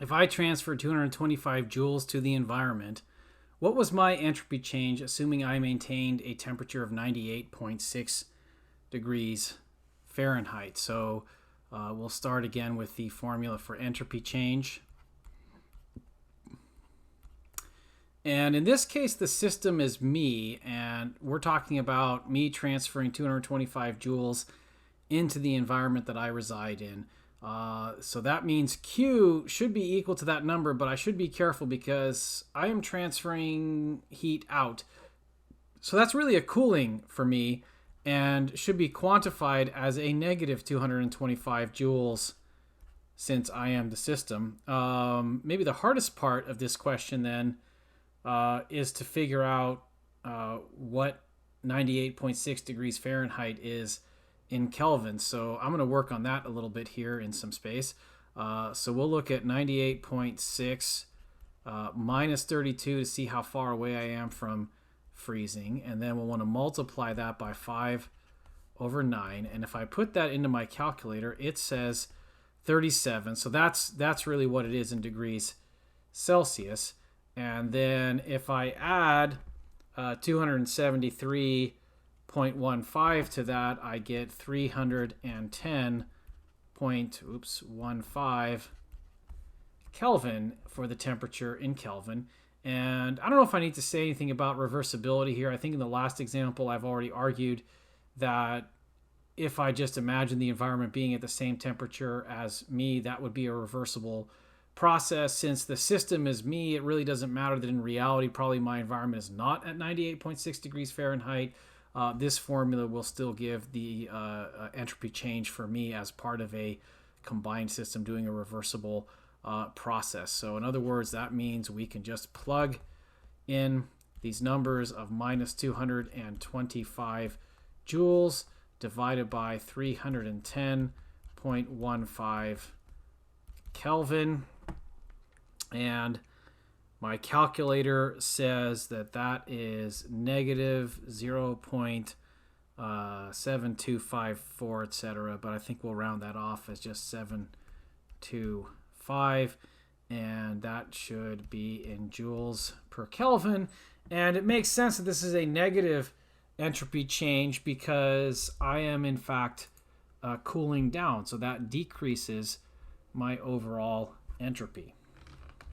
if I transfer 225 joules to the environment, what was my entropy change assuming I maintained a temperature of 98.6 degrees Fahrenheit? So we'll start again with the formula for entropy change. And in this case, the system is me, and we're talking about me transferring 225 joules into the environment that I reside in. So that means Q should be equal to that number, but I should be careful because I am transferring heat out. So that's really a cooling for me and should be quantified as a negative 225 joules since I am the system. Maybe the hardest part of this question then is to figure out what 98.6 degrees Fahrenheit is in Kelvin. So I'm going to work on that a little bit here in some space. So we'll look at 98.6 minus 32 to see how far away I am from freezing. And then we'll want to multiply that by 5/9. And if I put that into my calculator, it says 37. So that's really what it is in degrees Celsius. And then if I add 273.15 to that, I get 310.15 Kelvin for the temperature in Kelvin. And I don't know if I need to say anything about reversibility here. I think in the last example, I've already argued that if I just imagine the environment being at the same temperature as me, that would be a reversible process. Since the system is me, it really doesn't matter that in reality probably my environment is not at 98.6 degrees Fahrenheit. This formula will still give the entropy change for me as part of a combined system doing a reversible process. So in other words, that means we can just plug in these numbers of minus 225 joules divided by 310.15 Kelvin. And my calculator says that is negative 0.7254, etc. But I think we'll round that off as just 725. And that should be in joules per Kelvin. And it makes sense that this is a negative entropy change because I am, in fact, cooling down. So that decreases my overall entropy.